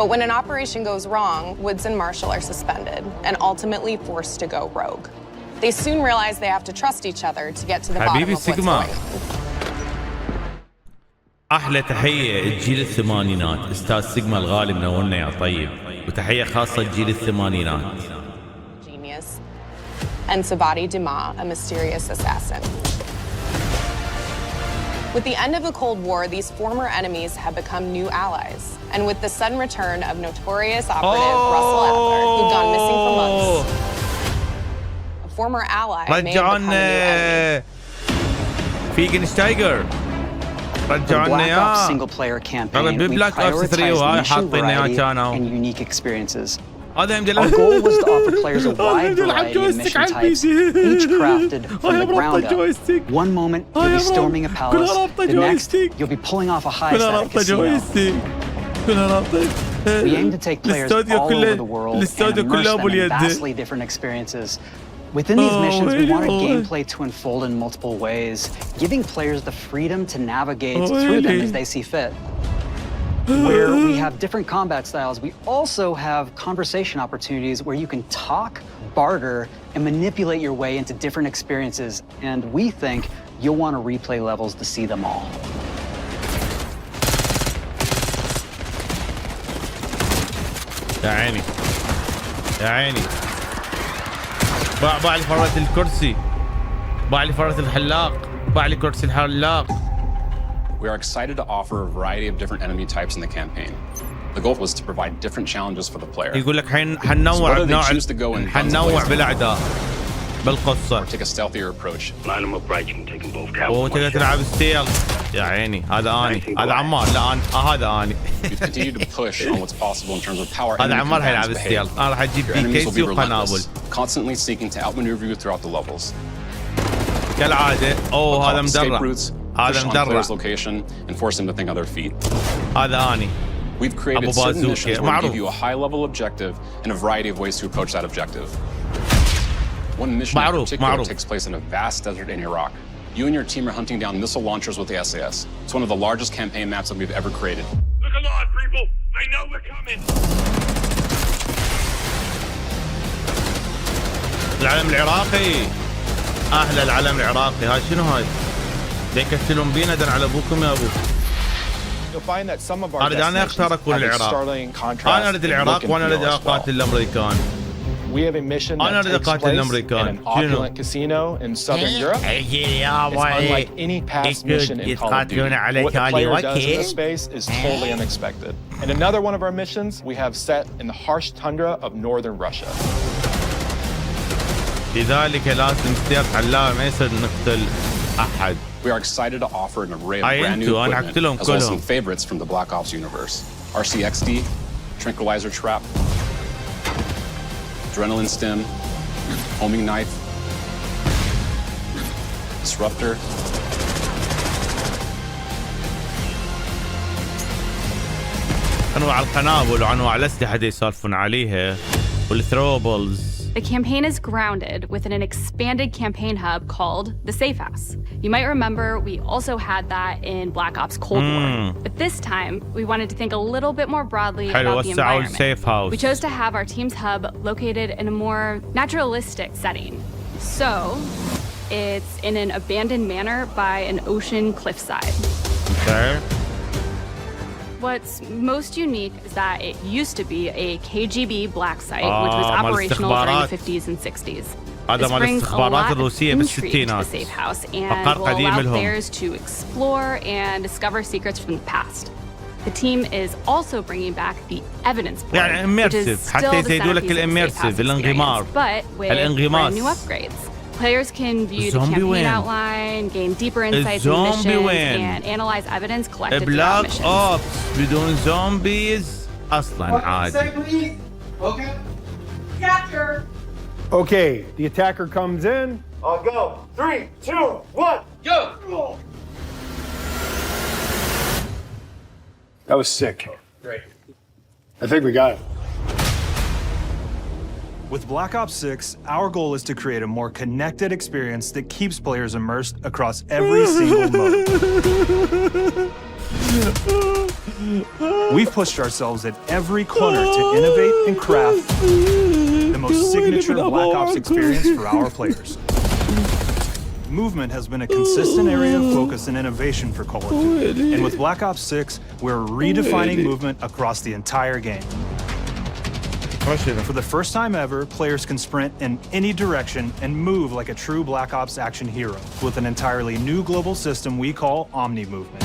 But when an operation goes wrong, Woods and Marshall are suspended and ultimately forced to go rogue. They soon realize they have to trust each other to get to the bottom of what's going on. احلى تحيه لجيل الثمانينات، استاذ سيجما الغالي منورنا يا طيب، وتحيه خاصه لجيل الثمانينات. Genius. And Sabati Dumas, a mysterious assassin. With the end of the Cold War, these former enemies have become new allies. And with the sudden return of notorious operative Russell Adler, who'd gone missing for months, a former ally may have become a new enemy. فيجنشتايجر رجعنا يا single-player campaign, we ببلاك اوبس 3 mission variety كانوا and unique experiences. هذا Our goal was to offer players a wide variety of mission types, each crafted from the ground up. One moment, you'll be storming a palace. The next, you'll be pulling off a heist at a casino. We aim to take players all over the world and immerse them in vastly different experiences. Within these missions, we wanted gameplay to unfold in multiple ways, giving players the freedom to navigate through them as they see fit. Where we have different combat styles, we also have conversation opportunities where you can talk, barter, and manipulate your way into different experiences. And we think you'll want to replay levels to see them all. يا عيني يا عيني، باع لي فرة الكرسي، باع لي فرة الحلاق، باع لي كرسي الحلاق. We are excited to offer a variety of different enemy types in the campaign. The goal was to provide different challenges for the player. يقول لك حننوع بنوع، حننوع بالأعداء بالقصة. Take a stealthier approach. Line them up right, you can take them both down. وتقدر تلعب ستيل. يا عيني هذا اني، هذا عمار، لا هذا اني. We've continued to push on what's possible in terms of power. هذا عمار هيلعب ستيل، انا راح اجيب بي كيسي وقنابل. Constantly seeking to outmaneuver you throughout the levels. كالعادة. اوه هذا مدرع. هذا مدرع. Location and force him to think on their feet. هذا اني. We've created certain missions where we give you a high-level objective and a variety of ways to approach that objective. One mission in particular takes place in a vast desert in Iraq. You and your team are hunting down missile launchers with the SAS. It's one of the largest campaign maps that we've ever created. Look alive, people! They know we're coming! العلم العراقي، أهلا العلم العراقي، هاي شنو هاي؟ بيكتلون بينا دن على أبوكم يا أبو. أنا أختار أكون العراق. أنا أريد العراق وأنا أريد أقاتل الأمريكان. We have a mission that takes place in an opulent casino in southern Europe. It's unlike any past mission in Call of Duty. What the player does in this space is totally unexpected. And another one of our missions we have set in the harsh tundra of northern Russia. لذلك لازم تعلم ما يصير نقتل أحد. We are excited to offer an array of brand new equipment as well as some favorites from the Black Ops universe. RCXD, Tranquilizer Trap, Adrenaline Stim, Homing Knife, Disruptor. أنواع القنابل وأنواع الأسلحة دي يسولفون عليها والثروبلز. The campaign is grounded within an expanded campaign hub called the Safe House. You might remember we also had that in Black Ops Cold War. But this time, we wanted to think a little bit more broadly about the environment. Safe House. We chose to have our team's hub located in a more naturalistic setting. So, it's in an abandoned manor by an ocean cliffside. Okay. What's most unique is that it used to be a KGB black site, which was operational during the 50s and 60s. This brings a lot of intrigue to the Safe House and will allow players to explore and discover secrets from the past. The team is also bringing back the evidence board, which is still the centerpiece of the Safe House experience, but with brand new upgrades. Players can view the campaign outline, gain deeper insights into missions, and analyze evidence collected throughout missions. Black Ops بدون zombies أصلاً عادي. Okay. Capture. Okay, the attacker comes in. I'll go. 3, 2, 1, go! That was sick. Great. I think we got it. With Black Ops 6, our goal is to create a more connected experience that keeps players immersed across every single mode. We've pushed ourselves at every corner to innovate and craft the most signature Black Ops experience for our players. Movement has been a consistent area of focus and innovation for Call of Duty. And with Black Ops 6, we're redefining movement across the entire game. For the first time ever, players can sprint in any direction and move like a true Black Ops action hero with an entirely new global system we call Omni Movement.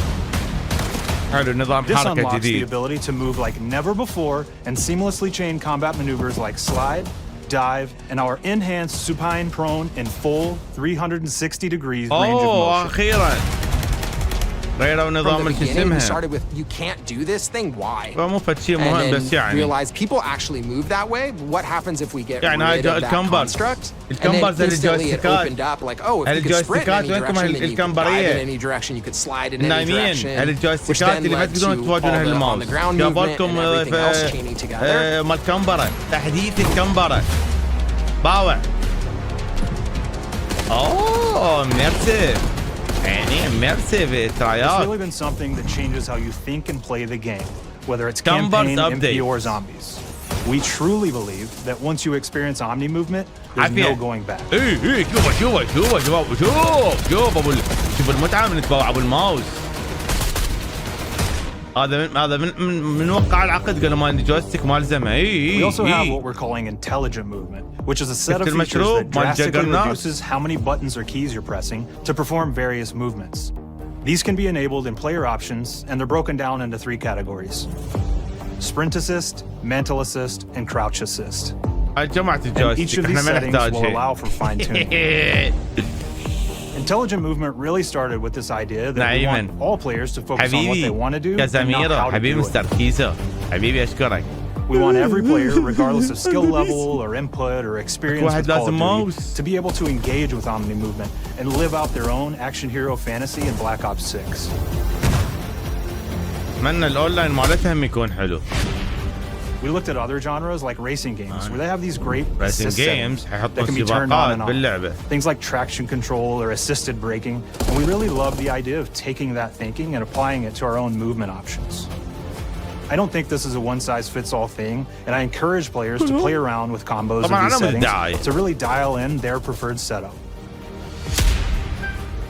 This unlocks the ability to move like never before and seamlessly chain combat maneuvers like slide, dive, and our enhanced supine prone in full 360 degrees range of motion. From the beginning, we started with, you can't do this thing, why? And then realize people actually move that way. What happens if we get rid of that construct? And then instantly it opened up, like, oh, if you could sprint in any direction, then you could dive in any direction, you could slide in any direction, which then led to all the on-the-ground movement and everything else chaining together. تحديث الكمبرة باوع. immersive. It's really been something that changes how you think and play the game, whether it's campaign, MP, or zombies. We truly believe that once you experience Omni movement, there's no going back. شوف المتعة من تبوع ابو الماوس. هذا من وقع العقد قالوا ما عندي جويستيك ما لزمه. We also have what we're calling intelligent movement, which is a set of features that drastically reduces how many buttons or keys you're pressing to perform various movements. These can be enabled in player options, and they're broken down into 3 categories: sprint assist, mantle assist, and crouch assist. And each of these settings will allow for fine-tuning. Intelligent movement really started with this idea that we want all players to focus on what they want to do and not how to do it. We want every player, regardless of skill level or input or experience with Call of Duty, to be able to engage with Omni movement and live out their own action hero fantasy in Black Ops 6. أتمنى الأونلاين مالتهم يكون حلو. We looked at other genres like racing games, where they have these great racing games that can be turned on and off. Things like traction control or assisted braking, and we really love the idea of taking that thinking and applying it to our own movement options. I don't think this is a one-size-fits-all thing, and I encourage players to play around with combos of these settings to really dial in their preferred setup.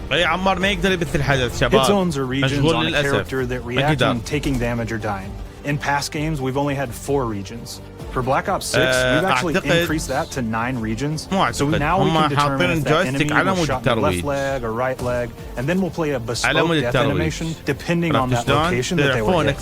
Hit zones are regions on a character that react when taking damage or dying. In past games, we've only had 4 regions. For Black Ops 6, we've actually increased that to 9 regions. So now we can determine if that enemy was shot in the left leg or right leg, and then we'll play a bespoke death animation depending on that location that they were hit.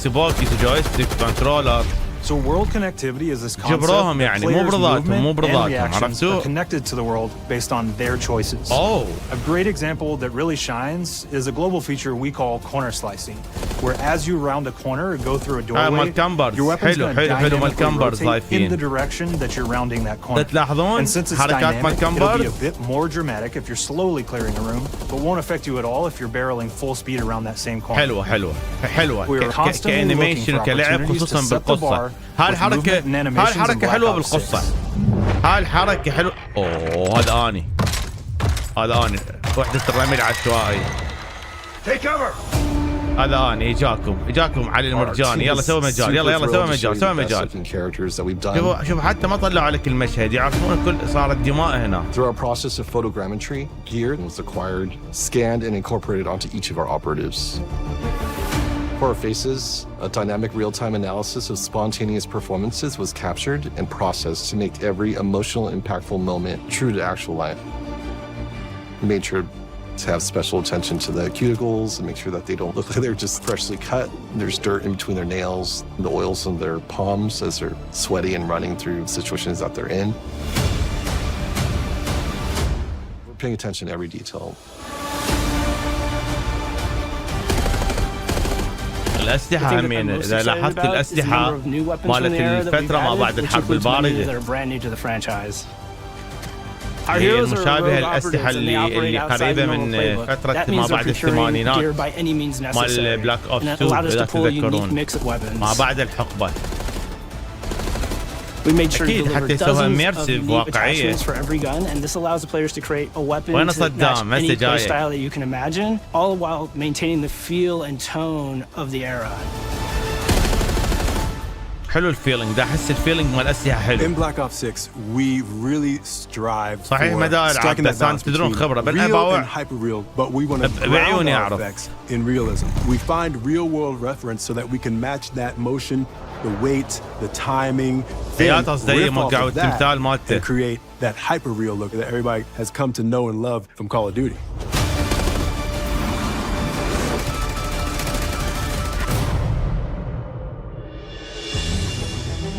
So world connectivity is this concept that players' movement and reactions are connected to the world based on their choices. A great example that really shines is a global feature we call corner slicing, where as you round a corner or go through a doorway, your weapon's going to dynamically rotate in the direction that you're rounding that corner. And since it's dynamic, it'll be a bit more dramatic if you're slowly clearing a room, but won't affect you at all if you're barreling full speed around that same corner. حلوة We're constantly looking for opportunities to set the bar. هالحركة حلوة بالقصة. هالحركة حلوة. اوه هذا اني وحدة الرمي العشوائي. هذا اني اجاكم علي المرجاني. يلا سوي مجال. يلا سوي مجال. شوف حتى ما طلعوا عليك المشهد يعرفون كل صارت دماء هنا. Through our process of photogrammetry, gear was acquired, scanned and incorporated onto each of our operatives. For our faces, a dynamic real-time analysis of spontaneous performances was captured and processed to make every emotional, impactful moment true to actual life. We made sure to have special attention to the cuticles and make sure that they don't look like they're just freshly cut. There's dirt in between their nails, the oils on their palms as they're sweaty and running through situations that they're in. We're paying attention to every detail. الأسلحة همين إذا لاحظت الأسلحة مالت الفترة ما بعد الحرب الباردة هي مشابهة الأسلحة اللي قريبة من فترة ما بعد الثمانينات مال بلاك أوبس 2 إذا تتذكرون ما بعد الحقبة. We made sure to أكيد حتى يسويها immersive واقعية. for every gun, and this allows the players to create a weapon وين to match صدام any مسج playstyle that you can imagine, all while maintaining the feel and tone of the era. حلو الفيلينج ده، احس الفيلينج مال الاسلحه حلو. In Black Ops 6 we really strive صحيح مدى العاب بس انت تدرون خبره real and hyper real, but we want to ground our effects in realism. We find real world reference so that we can match that motion, the weight, the timing, then riff off of that and create that hyper real look that everybody has come to know and love from Call of Duty.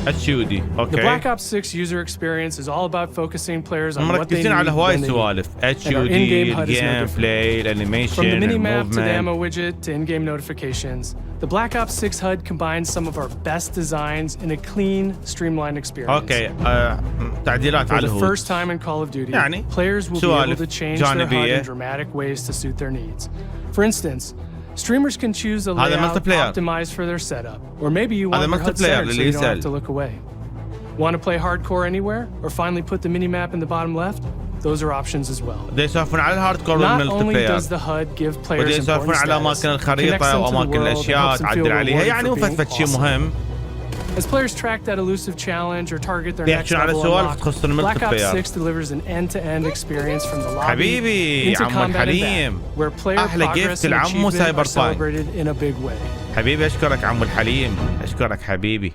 HUD. Okay. The Black Ops 6 user experience is all about focusing players on what they need على هواي when they سوالف. need. And our in-game HUD is no gameplay, different. animation, From the mini-map to the movement. ammo widget to in-game notifications, the Black Ops 6 HUD combines some of our best designs in a clean, streamlined experience. Okay. تعديلات على For the الهود. first time in Call of Duty, يعني players will be able to change their HUD in dramatic ways to suit their needs. For instance, streamers can choose a layout optimized for their setup, or maybe you want your HUD centered so you don't have to look away. Want to play hardcore anywhere, or finally put the mini-map in the bottom left? Those are options as well. Not only does the HUD give players important status, connects them to the world, and helps them feel rewarded for being awesome. As players track that elusive challenge or target their next level unlock, Black Ops 6 delivers an end-to-end experience from the lobby into combat and back, where player progress and achievement are celebrated in a big way. حبيبي أشكرك عمو الحليم، أشكرك حبيبي.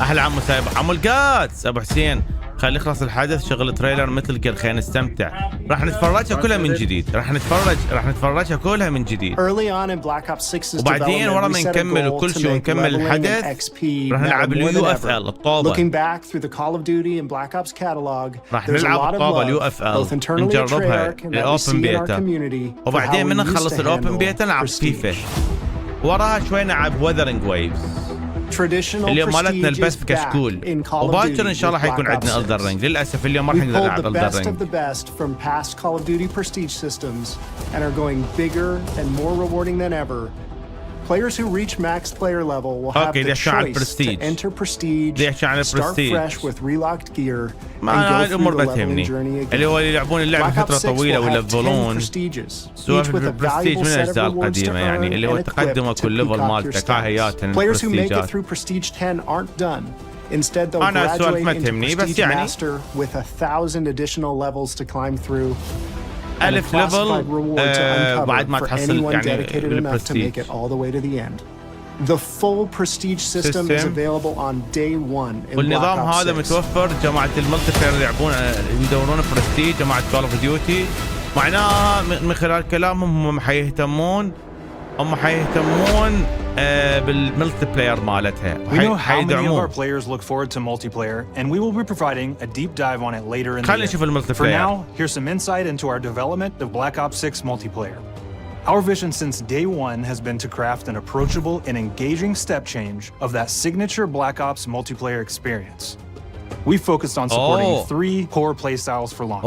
أحلى عمو سايبر، عمو القادس أبو حسين. خلي يخلص الحدث شغل تريلر مثل قل خلينا نستمتع. راح نتفرجها كلها من جديد، راح نتفرجها كلها من جديد. وبعدين ورا ما نكمل وكل شيء ونكمل الحدث راح نلعب اليو اف ال الطوبة. راح نلعب الطوبة اليو اف ال نجربها الاوبن بيتا، وبعدين من نخلص الاوبن بيتا نلعب فيفا، وراها شوي نلعب وذرنج ويفز. اليوم مالتنا البث كشكول، وباكر ان شاء الله حيكون عندنا Elden Ring. للاسف اليوم ما راح نقدر نلعب Elden Ring. Players who reach max player level will have the choice to enter Prestige, start fresh with relocked gear, and go through the leveling journey again. Black Ops 6 will have 10 prestiges, each with a valuable set of rewards to earn and equip to peacock your stats. Players who make it through Prestige 10 aren't done. Instead, they'll graduate into Prestige Master with 1,000 additional levels to climb through. ألف ليفل بعد ما تحصل يعني البرستيج. The full prestige system is available on day one in والنظام هذا متوفر جماعة الملتي بلاير اللي يدورون برستيج جماعة كول اوف ديوتي، معناها من خلال كلامهم هم حيهتمون بالملتي بلاير مالتها. We know how many of our players look forward to multiplayer, and we will be providing a deep dive on it later in the year. For now, here's some insight into our development of Black Ops 6 multiplayer. Our vision since day one has been to craft an approachable and engaging step change of that signature Black Ops multiplayer experience. We focused on supporting 3 core playstyles for launch.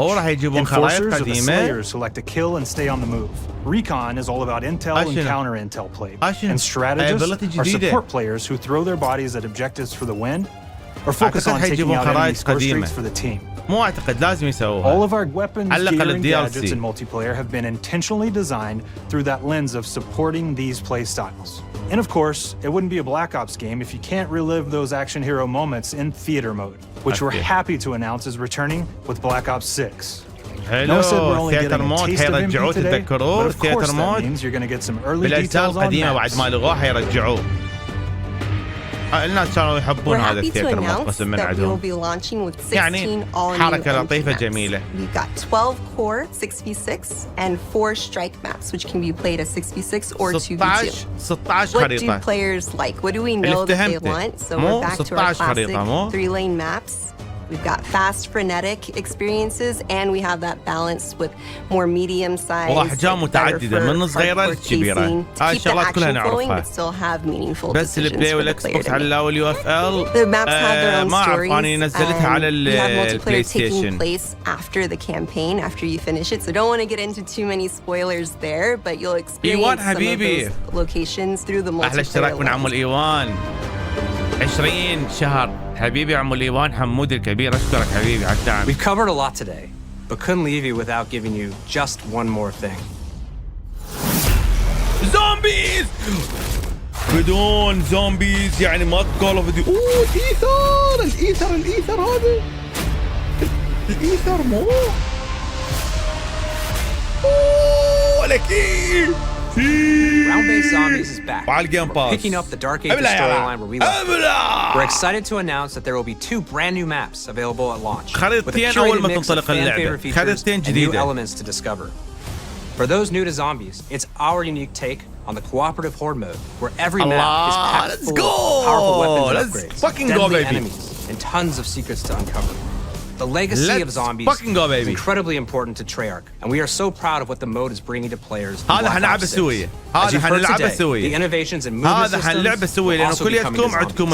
Enforcers are the slayers who like to kill and stay on the move. Recon is all about intel and counter-intel play. And strategists are support players who throw their bodies at objectives for the win or focus on taking out enemy score streaks for the team. All of our weapons, gear, and gadgets in multiplayer have been intentionally designed through that lens of supporting these playstyles. And of course, it wouldn't be a Black Ops game if you can't relive those action hero moments in theater mode, which we're happy to announce is returning with Black Ops 6. حلو ثياتر مود حيرجعوه تتذكروه ثياتر مود بالأجزاء القديمة بعد ما لغوه حيرجعوه. الناس كانوا يحبون هذا الثياتر مود قسم من عندهم. يعني حركة لطيفة جميلة. We've got 12 core 6v6 and 4 strike maps which can be played as 6v6 or 2v2. 16 خريطة. What do players like? What do we know that they want? So we're back to our classic 3-lane maps. We've got fast, frenetic experiences, and we have that balance with more medium-sized. وأحجام متعددة من صغيرة لكبيرة. هاي الشغلات كلها نعرفها. بس البلاي والإكس بوكس على واليو اف ال ما أعرف أنا نزلتها على البلاي ستيشن. After the campaign, after you finish it, so don't want to get into too many spoilers there, but you'll experience some of those locations through the multiplayer. أحلى اشتراك من عمو الإيوان. 20 شهر حبيبي عمو الإيوان حمود الكبير أشكرك حبيبي على الدعم. We've covered a lot today, but couldn't leave you without giving you just one more thing. Zombies! بدون زومبيز يعني ما كول اوف ديوتي. الايثر هذا الايثر مو لكن Round-based Zombies is back. We're picking up the Dark Ages storyline where we left off. We're excited to announce that there will be 2 brand new maps available at launch. With a curated mix of fan-favorite features and new elements to discover. For those new to Zombies, it's our unique take on the cooperative horde mode, where every map is packed full of powerful weapons and upgrades, deadly enemies, and tons of secrets to uncover. The legacy of Zombies is incredibly important to Treyarch, and we are so proud of what the mode is bringing to players. هذا حنلعبه سوية. هذا حنلعبه سوية. The innovations and movement systems حنلعبه سوية لأنه كلياتكم عندكم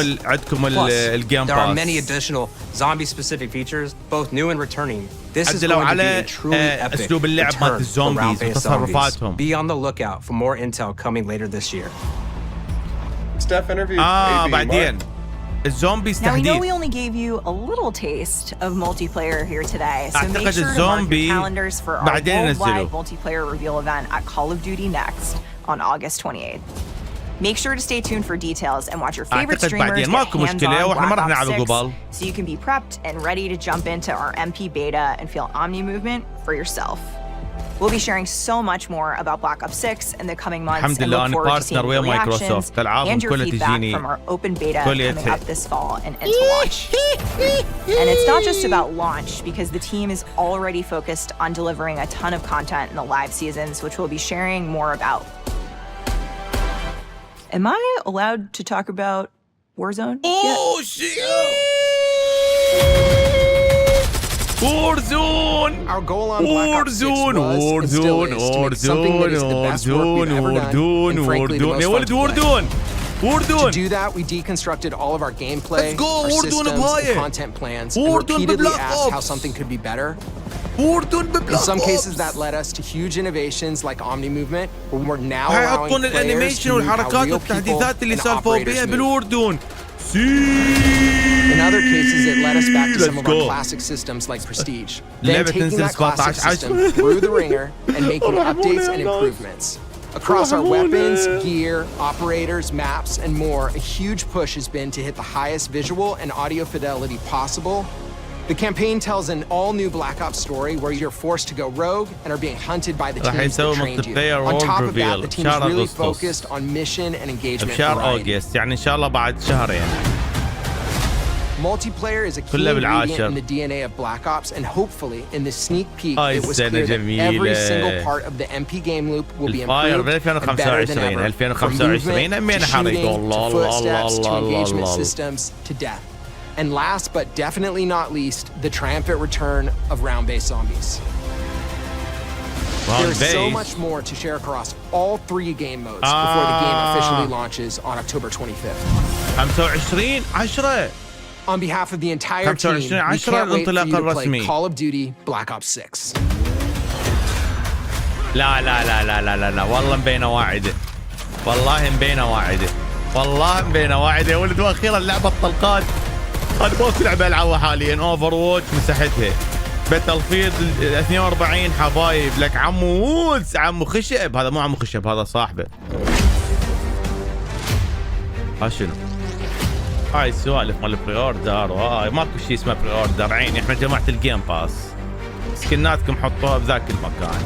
الجيم باس. There are many additional zombie-specific features, both new and returning. This is going to be a truly epic return for round-based Zombies. Be on the lookout for more intel coming later this year. Steph interviewed بعدين. الزومبيز Now we know تحديد. we only gave you a little taste of multiplayer here today, so make أعتقد sure to mark your الزومبي calendars for our بعدين worldwide ينزلوا. multiplayer reveal event at Call of Duty Next on August 28th. Make sure to stay tuned for details and watch your favorite أعتقد streamers بعدين get ماكو مشكلة واحنا ما راح hands-on Black نلعب Ops 6 قبل. so you can be prepped and ready to jump into our MP beta and feel Omni movement for yourself. We'll be sharing so much more about Black Ops 6 in the coming months الحمد and لله look أنا forward to بارتنر seeing ويا your مايكروسوفت. reactions العابهم and your كلها feedback تجيني from our open beta كلها coming up this fall and into launch. And it's not just about launch, because the team is already focused on delivering a ton of content in the live seasons, which we'll be sharing more about. Am I allowed to talk about Warzone? Oh shit! Warzone! Our goal on Black Ops 6 was and still is to make something that is the best work we've ever done, and frankly the most fun to play. To do that, we deconstructed all of our gameplay, our systems, and content plans, and repeatedly asked how something could be better. In some cases, that led us to huge innovations like Omni Movement, where we're now allowing players to move how real people and operators move. In other cases, it led us back to some of our classic systems like Prestige. Then taking that classic system through the ringer and making updates and improvements. Across our weapons, gear, operators, maps, and more, a huge push has been to hit the highest visual and audio fidelity possible. The campaign tells an all-new Black Ops story where you're forced to go rogue and are being hunted by the teams that trained you. On top of that, the team is really focused on mission and engagement variety. يعني إن شاء الله بعد شهرين. Multiplayer is a key ingredient in the DNA of Black Ops, and hopefully, in the sneak peek, it was clear that every single part of the MP game loop will be improved and better than ever. From movement to shooting to footsteps to engagement systems to death. And last but definitely not least, the triumphant return of round-based Zombies. There's so much more to share across all 3 game modes before the game officially launches on October 25th. 25/10. On behalf of the entire team, we can't wait for you to play Call of Duty Black Ops 6. لا لا لا لا لا لا لا والله مبينه واعده. والله مبينه واعده. والله مبينه واعده يا ولد. واخيرا لعبه الطلقات. انا بوس لعبه العبها حاليا. اوفر ووتش مسحتها. باتل فيلد 42 حبايب. لك عمو وودز. عمو خشب. هذا مو عمو خشب هذا صاحبه. ها شنو؟ هاي السوالف مال البري اوردر وهاي ماكو شيء اسمه بري اوردر. عيني احنا جماعه الجيم باس. سكناتكم حطوها بذاك المكان.